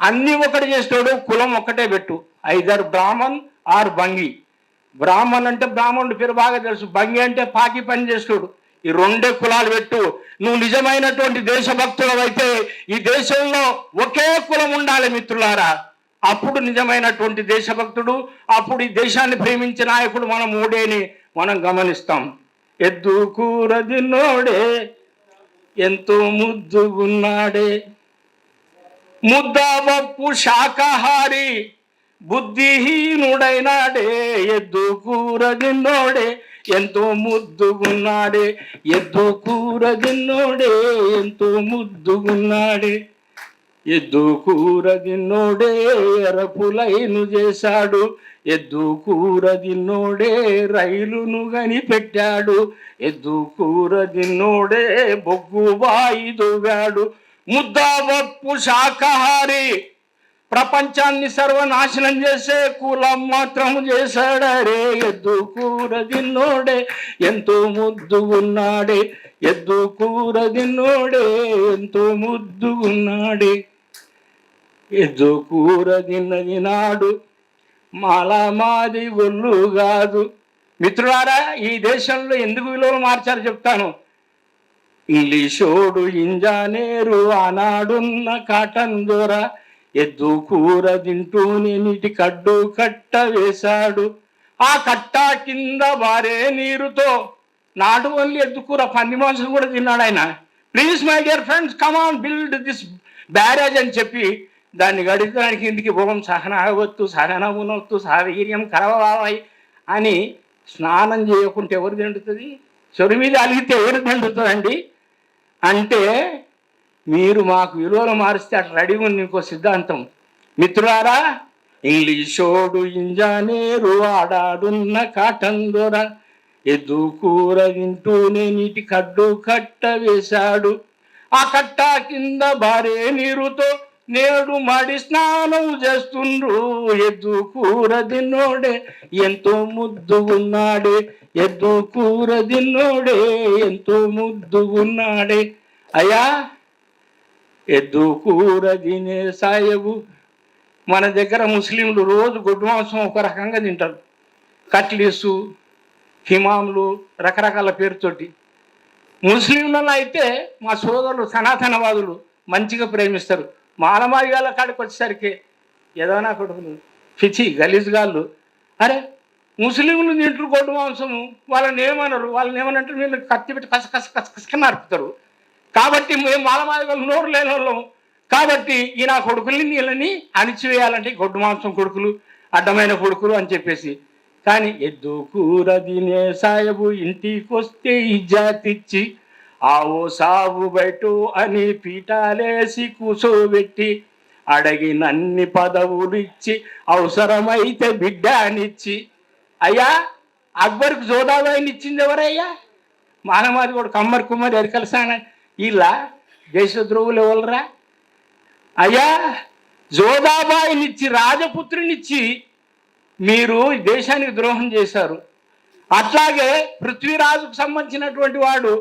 అన్నీ ఒకటి చేస్తాడు, కులం ఒక్కటే పెట్టు, ఐదర్ బ్రాహ్మణ్ ఆర్ బంగి. బ్రాహ్మణ్ అంటే బ్రాహ్మణుడి పేరు బాగా తెలుసు, బంగి అంటే పాకి పని చేస్తాడు. ఈ రెండే కులాలు పెట్టు. నువ్వు నిజమైనటువంటి దేశభక్తులు అయితే ఈ దేశంలో ఒకే కులం ఉండాలి మిత్రులారా. అప్పుడు నిజమైనటువంటి దేశభక్తుడు, అప్పుడు ఈ దేశాన్ని ప్రేమించే నాయకుడు మన మోడీని మనం గమనిస్తాం. ఎద్దు కూర తిన్నోడే ఎంతో ముద్దుగున్నాడే, ముద్దపప్పు శాకాహారి బుద్ధిహీనుడైనాడే, ఎద్దు కూర తిన్నోడే ఎంతో ముద్దుగున్నాడే, ఎద్దు కూర తిన్నోడే ఎంతో ముద్దుగున్నాడే, ఎద్దు కూర తిన్నోడే ఎరపులైను చేశాడు, ఎద్దు కూర తిన్నోడే రైలును కనిపెట్టాడు, ఎద్దు కూర తిన్నోడే బొగ్గు బాయి దువ్వాడు, ముద్దపప్పు శాకాహారి ప్రపంచాన్ని సర్వనాశనం చేసే కులం మాత్రం చేశాడరే, ఎద్దు కూర తిన్నోడే ఎంతో ముద్దుగున్నాడే, ఎద్దు కూర తిన్నోడే ఎంతో ముద్దుగున్నాడే, ఎద్దు కూర తిన్నది నాడు మాది ఒళ్ళు కాదు. మిత్రులారా, ఈ దేశంలో ఎందుకు విలువలు మార్చారు చెప్తాను. ఇంగ్లీషోడు ఇంజనీరు ఆనాడున్న కాటన్ దొర, ఎద్దు కూర తింటూనే నీటి కడ్డు కట్ట వేశాడు, ఆ కట్ట కింద బారే నీరుతో నాటు ఓన్లీ ఎద్దు కూర పంది మాంసం కూడా తిన్నాడు ఆయన. Please my dear friends, come on build this barrage అని చెప్పి దాన్ని గడిచడానికి ఇంటికి భోగం సహనావత్తు సహనమునొత్తు సహవీర్యం కరవాయి అని స్నానం చేయకుంటే ఎవరు తిండుతుంది? చెరు మీద అలిగితే ఎవరు తిండుతుందండి? అంటే మీరు మాకు విలువలు మారిస్తే అట్లా రెడీ ఉంది ఇంకో సిద్ధాంతం. మిత్రులారా, ఇంగ్లీషోడు ఇంజనీరు ఆడాడున్న కాటన్ దొర, ఎద్దు కూర తింటూనే నీటి కడ్డు కట్ట వేశాడు, ఆ కట్ట కింద బారే నీరుతో నేడు మడి స్నానం చేస్తుండ్రు, ఎద్దు కూర తిన్నోడే ఎంతో ముద్దుగున్నాడే, ఎద్దు కూర తిన్నోడే ఎంతో ముద్దుగున్నాడే. అయ్యా, ఎద్దు కూర తినే సాయబు మన దగ్గర ముస్లింలు రోజు గొడ్డు మాంసం ఒక రకంగా తింటారు. కట్లీసు, హిమాములు, రకరకాల పేరుతోటి. ముస్లింలలో అయితే మా సోదరులు సనాతనవాదులు మంచిగా ప్రేమిస్తారు. మాలమాదిగాల కాడికి వచ్చేసరికి ఏదో నా కొడుకులు పిచ్చి గలీజ్గాళ్ళు, అరే ముస్లింలు తింటారు గొడ్డు మాంసము, వాళ్ళని ఏమనంటారు వీళ్ళు కత్తి పెట్టి కసకస నరుపుతారు. కాబట్టి మేము మాలమాదిగాలు నోరు లేని వాళ్ళము. కాబట్టి ఈ నా కొడుకుల్ని వీళ్ళని అణిచివేయాలంటే గొడ్డు మాంసం కొడుకులు, అడ్డమైన కొడుకులు అని చెప్పేసి. కానీ ఎద్దు కూర తినే సాయబు ఇంటికి వస్తే ఇజ్జాతిచ్చి ఆవో సాగు బయటు అని పీఠాలేసి కూసోబెట్టి అడిగినన్ని పదవులు ఇచ్చి అవసరమైతే బిడ్డానిచ్చి. అయ్యా, అక్బర్కు జోదాబాయిని ఇచ్చింది ఎవరయ్యా? మానమాది కూడా కమ్మరి కుమ్మరి ఎరకలసాన ఇలా దేశద్రోహులు ఎవరురా? అయ్యా, జోదాబాయినిచ్చి రాజపుత్రినిచ్చి మీరు దేశానికి ద్రోహం చేశారు. అట్లాగే పృథ్వీరాజుకు సంబంధించినటువంటి వాడు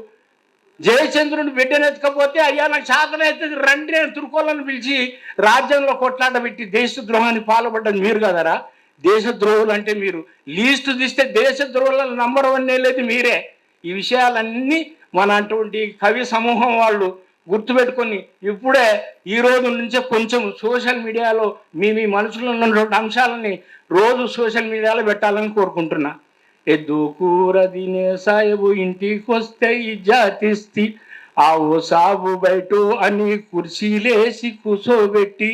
జయచంద్రుని బిడ్డనెత్తకపోతే అయ్యా నాకు శాతనైతే రండి నేను తుర్కోళ్ళని పిలిచి రాజ్యంలో కొట్లాట పెట్టి దేశద్రోహాన్ని పాల్పడ్డది మీరు కదరా. దేశద్రోహులు అంటే మీరు లీస్ట్ తీస్తే దేశద్రోహుల నంబర్ 1 లేదు మీరే. ఈ విషయాలన్నీ మన అటువంటి కవి సమూహం వాళ్ళు గుర్తుపెట్టుకొని ఇప్పుడే ఈ రోజు నుంచే కొంచెం సోషల్ మీడియాలో మీ మనసులో ఉన్నటువంటి అంశాలని రోజు సోషల్ మీడియాలో పెట్టాలని కోరుకుంటున్నా. ఎద్దు కూర తినే సాయబు ఇంటికి వస్తే ఇజ్జాతిస్తి ఆవో సాబు బయట అని కుర్చీలేసి కూసోబెట్టి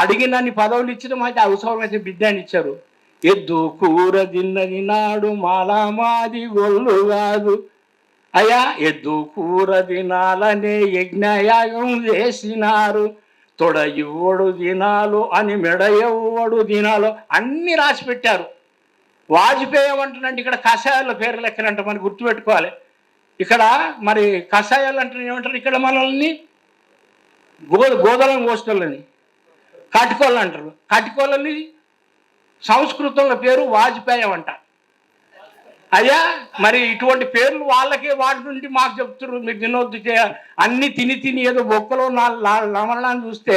అడిగినన్ని పదవులు ఇచ్చడం అయితే అవసరమైతే బిడ్డని ఇచ్చారు. ఎద్దు కూర తిన్నది నాడు మాది ఒళ్ళు కాదు. అయ్యా, ఎద్దు కూర తినాలనే యజ్ఞయాగం చేసినారు, తొడ ఇవ్వడు దినాలు అని మెడ ఇవ్వడు దినాలు అన్నీ రాసి పెట్టారు. వాజ్పేయి ఏమంటున్నాంటే ఇక్కడ కషాయాల పేర్లు ఎక్కడంట మరి గుర్తుపెట్టుకోవాలి. ఇక్కడ మరి కషాయాలు అంటే ఏమంటారు? ఇక్కడ మనల్ని గోదలను కోసుకోవాలని కట్టుకోవాలి అంటారు. కట్టుకోవాలని సంస్కృతంలో పేరు వాజ్పేయి అంట. అయ్యా, మరి ఇటువంటి పేర్లు వాళ్ళకే వాటి నుండి మాకు చెప్తున్నారు మీరు తినొద్దు అన్నీ తిని ఏదో బొక్కలో లమరణాన్ని చూస్తే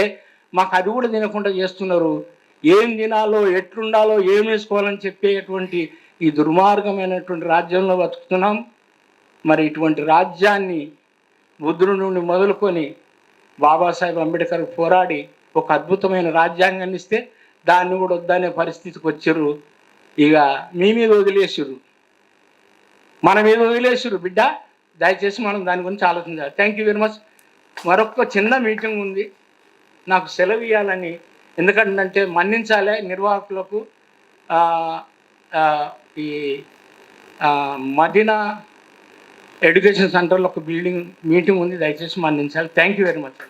మాకు అది కూడా తినకుండా చేస్తున్నారు. ఏం తినాలో, ఎట్లుండాలో, ఏం వేసుకోవాలని చెప్పేటువంటి ఈ దుర్మార్గమైనటువంటి రాజ్యంలో బతుకుతున్నాం. మరి ఇటువంటి రాజ్యాన్ని బుద్ధుడి నుండి మొదలుకొని బాబాసాహెబ్ అంబేద్కర్ పోరాడి ఒక అద్భుతమైన రాజ్యాంగాన్ని ఇస్తే దాన్ని కూడా వద్దనే పరిస్థితికి వచ్చారు. ఇక మీ మీద వదిలేసారు, మన మీద వదిలేసారు. బిడ్డ, దయచేసి మనం దాని గురించి ఆలోచించాలి. Thank you very much. మరొక చిన్న మీటింగ్ ఉంది, నాకు సెలవు ఇవ్వాలని. ఎందుకంటే మన్నించాలి నిర్వాహకులకు. ఈ మదీనా ఎడ్యుకేషన్ సెంటర్లో ఒక మీటింగ్ ఉంది, దయచేసి మన్నించాలి. Thank you very much.